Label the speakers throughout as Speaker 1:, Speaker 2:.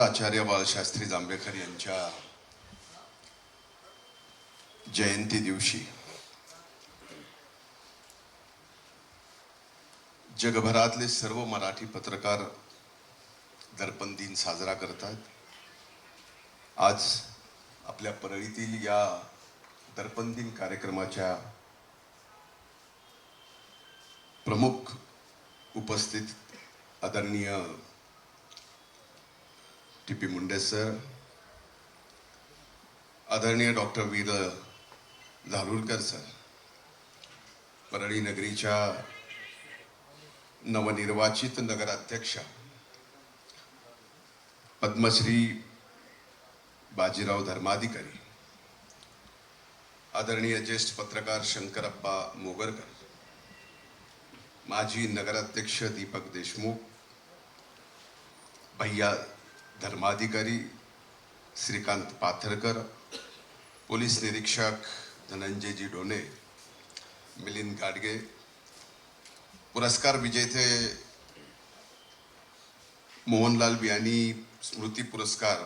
Speaker 1: आचार्य बाळशास्त्री जांभेकर यांच्या जयंती दिवशी जगभरातले सर्व मराठी पत्रकार दर्पण दिन साजरा करतात। आज आपल्या परळीतील या दर्पण दिन कार्यक्रमाच्या प्रमुख उपस्थित आदरणीय टी.पी. मुंडे सर, आदरणीय डॉक्टर वीर धारुरकर सर, परळी नगरीच्या नवनिर्वाचित नगराध्यक्ष पद्मश्री बाजीराव धर्माधिकारी, आदरणीय ज्येष्ठ पत्रकार शंकरप्पा मोगरकर, माजी नगराध्यक्ष दीपक देशमुख, भैया धर्माधिकारी श्रीकांत पाथरकर, पोलीस निरीक्षक धनंजयजी डोने, मिलिंद गाडगे, पुरस्कार विजेते मोहनलाल बियानी स्मृती पुरस्कार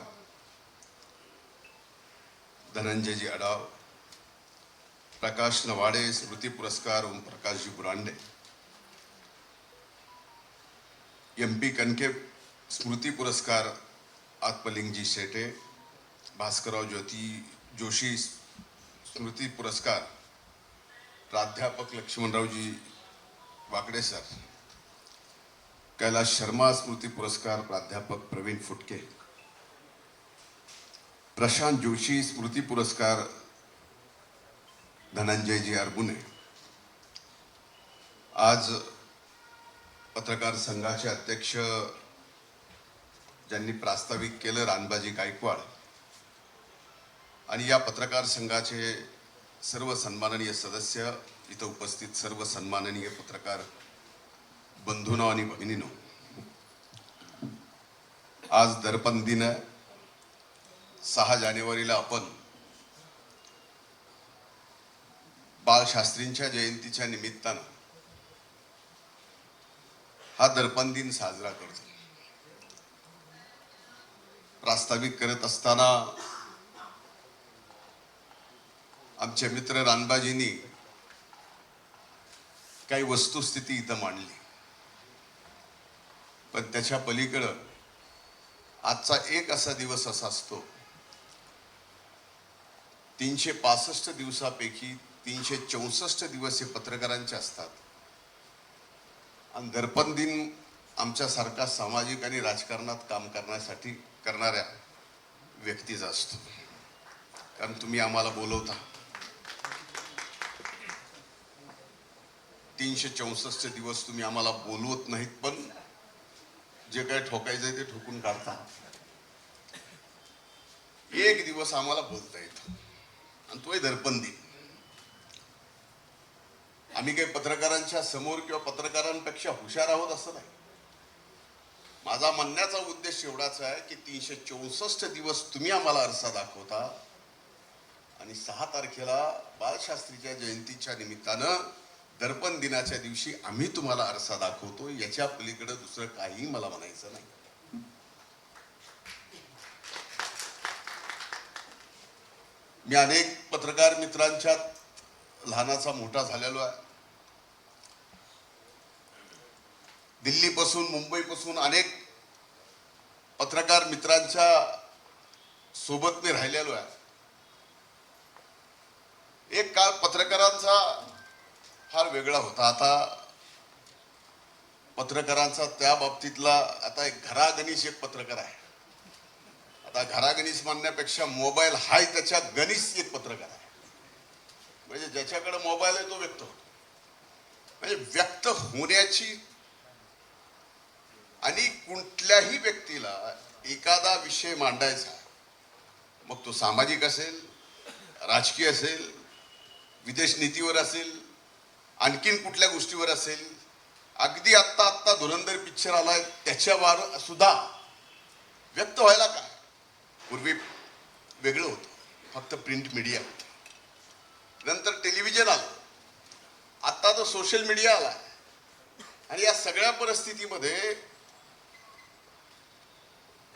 Speaker 1: धनंजयजी अडाव, प्रकाश नवाडे स्मृती पुरस्कार ओम प्रकाशजी बुरांडे, एम.पी. कनके स्मृती पुरस्कार आत्मलिंगजी शेटे, भास्करराव जोशी स्मृती पुरस्कार प्राध्यापक लक्ष्मणरावजी वाकडे सर, कैलाश शर्मा स्मृती पुरस्कार प्राध्यापक प्रवीण फुटके, प्रशांत जोशी स्मृती पुरस्कार धनंजयजी अरबुने। आज पत्रकार संघाचे अध्यक्ष ज्यांनी प्रास्ताविक केलं रानबाजी गायकवाड, आणि या पत्रकार संघाचे सर्व सन्माननीय सदस्य, इथं उपस्थित सर्व सन्माननीय पत्रकार बंधूंनो आणि भगिनींनो, आज दर्पण दिन 6 जानेवारीला आपण बाळशास्त्रींच्या जयंतीच्या निमित्तानं हा दर्पण दिन साजरा करतो। प्रास्ताविक करत असताना आमचे मित्र रानबाजींनी काही वस्तुस्थिती इथं मांडली, पण त्याच्या पलीकडं आजचा एक असा दिवस असा असतो, 365 दिवसापैकी 364 दिवस हे पत्रकारांचे असतात, आणि दर्पण दिन आमच्यासारखा सामाजिक आणि राजकारणात काम करण्यासाठी करणाऱ्या व्यक्तीचा असतो। कारण तुम्ही आम्हाला बोलवता, 364 दिवस तुम्ही आम्हाला बोलवत नाहीत, पण जे काही ठोकायचंय ते ठोकून काढता। एक दिवस आम्हाला बोलता येतं, आणि तोही दर्पण दिन। आम्ही काही पत्रकारांच्या समोर किंवा पत्रकारांपेक्षा हुशार आहोत असं नाही। माझा म्हणण्याचा उद्देश एवढाच आहे की 364 दिवस तुम्ही आम्हाला आरसा दाखवता, आणि 6 तारखेला बाळशास्त्रीच्या जयंतीच्या निमित्तानं दर्पण दिनाच्या दिवशी आम्ही तुम्हाला आरसा दाखवतो। याच्या पलीकडे दुसरं काही मला म्हणायचं नाही। मी अनेक पत्रकार मित्रांच्या लहानाचा मोठा झालेलो आहे। दिल्लीपासून मुंबईपासून अनेक पत्रकार मित्रांच्या सोबत मी राहिलेलो आहे। एक काळ पत्रकारांचा फार वेगळा होता। आता पत्रकारांचा त्या बाबतीतला आता एक घरागणिश एक पत्रकार आहे। आता घरागणिश म्हणण्यापेक्षा मोबाईल हाय त्याच्या गणिश एक पत्रकार आहे। म्हणजे ज्याच्याकडे मोबाईल आहे तो व्यक्त होतो, म्हणजे व्यक्त होण्याची, आणि कुठल्याही व्यक्तीला एखादा विषय मांडायचा, मग तो सामाजिक असेल, राजकीय असेल, विदेश नीतीवर असेल, आणखीन कुठल्या गोष्टीवर असेल, अगदी आत्ता धुरंधर पिक्चर आलाय त्याच्यावर सुद्धा व्यक्त व्हायला काय, पूर्वी वेगळं होतं, फक्त प्रिंट मीडिया होतं, नंतर टेलिव्हिजन आलं, आता तर सोशल मीडिया आला, आणि या सगळ्या परिस्थितीमध्ये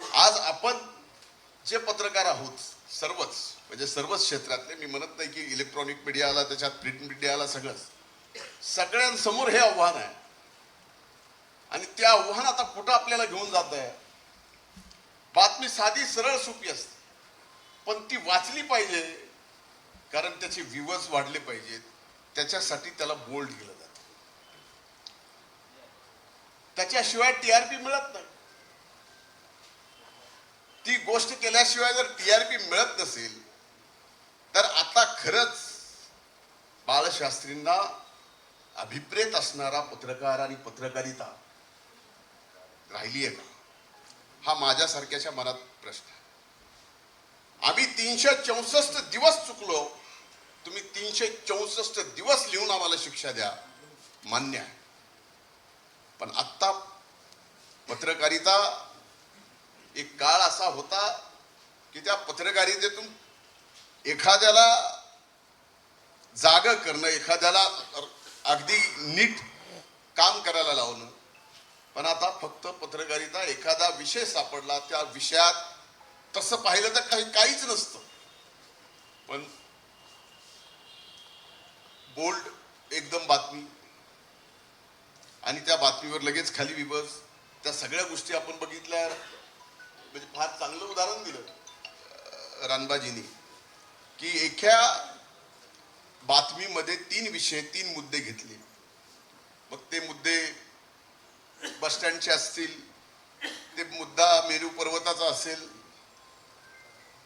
Speaker 1: आज आपण जे पत्रकार आहोत सर्वच, म्हणजे सर्वच क्षेत्रातले, मी म्हणत नाही की इलेक्ट्रॉनिक मीडिया आला त्याच्यात प्रिंट मीडिया आला, सगळ्यांसमोर हे आव्हान आहे. आणि ते आव्हान आता कुठं आपल्याला घेऊन जात आहे. बातमी साधी सरळ सोपी असते, पण ती वाचली पाहिजे, कारण त्याचे व्ह्यूअर्स वाढले पाहिजेत. त्याच्यासाठी त्याला बोल्ड केलं जातं. त्याच्याशिवाय टीआरपी मिळत नाही. ती गोष्ट केल्याशिवाय जर टीआरपी मिळत नसेल तर आता खरंच बाळशास्त्रींना अभिप्रेत असणारा पत्रकार आणि पत्रकारिता राहिली आहे का, हा माझ्यासारख्याच्या मनात प्रश्न आहे. आम्ही 364 दिवस चुकलो, तुम्ही 364 दिवस लिहून आम्हाला शिक्षा द्या, मान्य आहे. पण आत्ता पत्रकारिता, एक काळ असा होता की त्या पत्रकारितेतून एखाद्याला जाग करणं, एखाद्याला अगदी नीट काम करायला लावणं. पण आता फक्त पत्रकारिता, एखादा विषय सापडला, त्या विषयात तसं पाहिलं तर काहीच नसतं, पण बोल्ड एकदम बातमी आणि त्या बातमीवर लगेच खाली विबस. त्या सगळ्या गोष्टी आपण बघितल्या. म्हणजे फार चांगलं उदाहरण दिलं रानबाजींनी की एका बातमीमध्ये 3 विषय, 3 मुद्दे घेतले. मग ते मुद्दे बस स्टँडचे असतील, ते मुद्दा मेरू पर्वताचा असेल,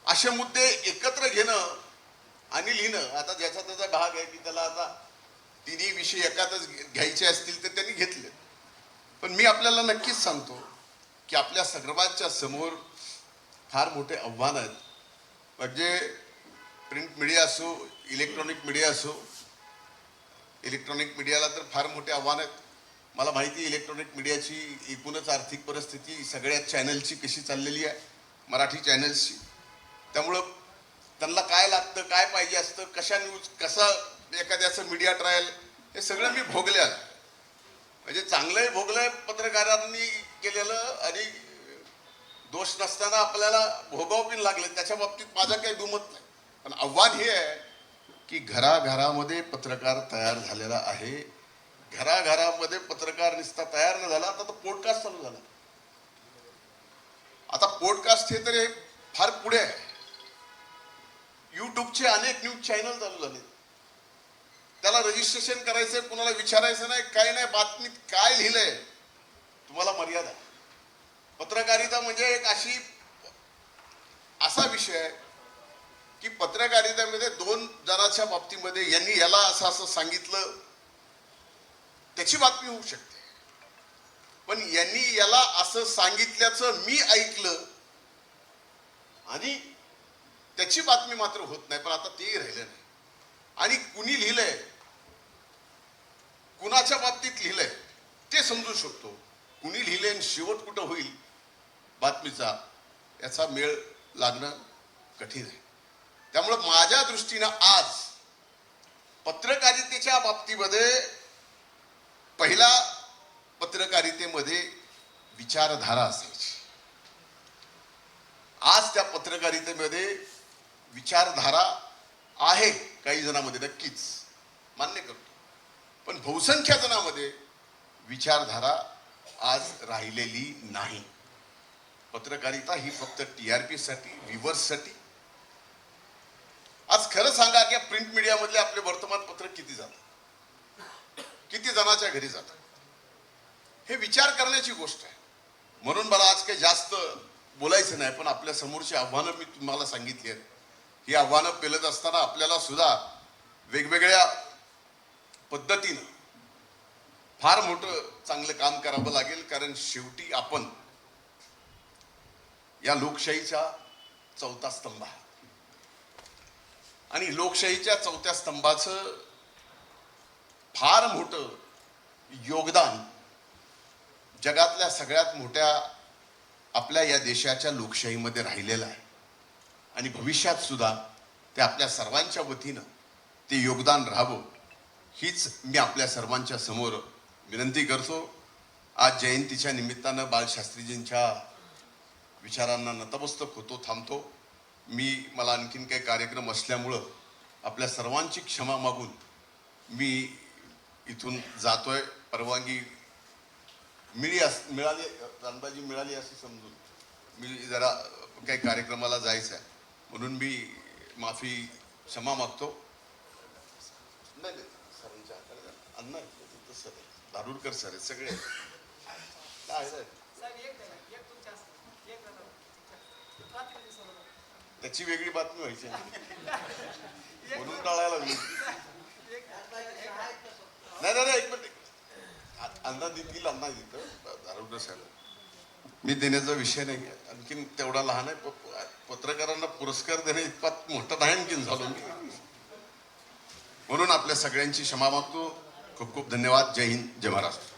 Speaker 1: असे मुद्दे एकत्र घेणं आणि लिहिणं. आता ज्याचा त्याचा भाग आहे की त्याला आता तिन्ही विषय एकातच घ्यायचे असतील तर त्यांनी घेतले. पण मी आपल्याला नक्कीच सांगतो की आपल्या सर्वांच्या समोर फार मोठे आव्हान आहेत. म्हणजे प्रिंट मीडिया असो, इलेक्ट्रॉनिक मीडिया असो. इलेक्ट्रॉनिक मीडियाला तर फार मोठे आव्हान आहेत. मला माहिती आहे इलेक्ट्रॉनिक मीडियाची एकूणच आर्थिक परिस्थिती सगळ्या चॅनलची कशी चाललेली आहे, मराठी चॅनल्सची. त्यामुळं त्यांना काय लागतं, काय पाहिजे असतं, कशा न्यूज, कसं एखाद्याचं मीडिया ट्रायल, हे सगळं मी भोगलं. म्हणजे चांगलंही भोगलंय पत्रकारांनी केलेलं, आणि दोष नसताना आपल्याला भोगावं पण लागलं. त्याच्या बाबतीत माझं काही दुमत नाही. पण आव्हान हे आहे की घराघरामध्ये पत्रकार तयार झालेला आहे. घराघरामध्ये पत्रकार नुसता तयार न झाला, आता तर पॉडकास्ट चालू झाला. आता पॉडकास्ट हे तर फार पुढे आहे. युट्यूबचे अनेक न्यूज चॅनल चालू झाले. त्याला रजिस्ट्रेशन करायचंय, कुणाला विचारायचं नाही, काय नाही. बातमीत काय लिहिलंय, तुम्हाला मर्यादा. पत्रकारिता म्हणजे एक असा विषय आहे की पत्रकारितेमध्ये 2 जणांच्या बाबतीमध्ये यांनी याला असं असं सांगितलं, त्याची बातमी होऊ शकते. पण यांनी याला असं सांगितल्याचं मी ऐकलं आणि त्याची बातमी मात्र होत नाही. पण आता तेही राहिलं नाही. आणि कुणी लिहिलंय, कुणाच्या बाबतीत लिहिलंय ते समजू शकतो. कुणी लिहिलंय आणि शेवट कुठं होईल बातमीचा, याचा मेळ लागणं कठीण आहे. त्यामुळं माझ्या दृष्टीनं आज पत्रकारितेच्या बाबतीमध्ये, पहिला पत्रकारितेमध्ये विचारधारा असायची. आज त्या पत्रकारितेमध्ये विचारधारा आहे काही जणांमध्ये, नक्कीच मान्य करतो. पण बहुसंख्य जणांमध्ये विचारधारा आज राहिलेली नाही. पत्रकारिता ही फक्त टीआरपी साठी, व्ह्यूअर्स साठी. आज खरं सांगा की प्रिंट मीडिया मधले आपले वर्तमानपत्र किती जातात, किती जणांच्या घरी जातात, हे विचार करण्याची गोष्ट आहे. म्हणून मला आज काही जास्त बोलायचं नाही. पण आपल्या समोरची आव्हानं मी तुम्हाला सांगितली आहेत. ही आव्हानं पेलत असताना आपल्याला सुद्धा वेगवेगळ्या पद्धतीनं फार मोठं चांगलं काम करावं लागेल. कारण शेवटी आपण या लोकशाहीचा 4था स्तंभ आहे. आणि लोकशाहीच्या 4थ्या स्तंभाचं फार मोठं योगदान जगातल्या सगळ्यात मोठ्या आपल्या या देशाच्या लोकशाहीमध्ये राहिलेलं आहे. आणि भविष्यात सुद्धा ते आपल्या सर्वांच्या वतीनं ते योगदान राहावं, हीच मी आपल्या सर्वांच्या समोर विनंती करतो. आज जयंतीच्या निमित्तानं बाळशास्त्रीजींच्या विचारांना नतमस्तक होतो, थांबतो. मला आणखीन काही कार्यक्रम असल्यामुळं आपल्या सर्वांची क्षमा मागून मी इथून जातोय. परवानगी मिळाली, अंदाजी मिळाली अशी समजून मी जरा काही कार्यक्रमाला जायचं आहे, म्हणून मी क्षमा मागतो. नाही सरांच्या हाताला अन्न आहे, सर धारूरकर सर आहे सगळे काय त्याची वेगळी बातमी व्हायची म्हणून टाळायला लागली. नाही एक मिनिट, अण्णा देतील, अण्णा देतं धारूरकर साहेब, मी देण्याचा विषय नाही. आणखीन तेवढा लहान आहे, पत्रकारांना पुरस्कार देणे इतपात मोठं नाही आणखीन झालो मी, म्हणून आपल्या सगळ्यांची क्षमा मागतो. खूप खूप धन्यवाद. जय हिंद, जय महाराष्ट्र.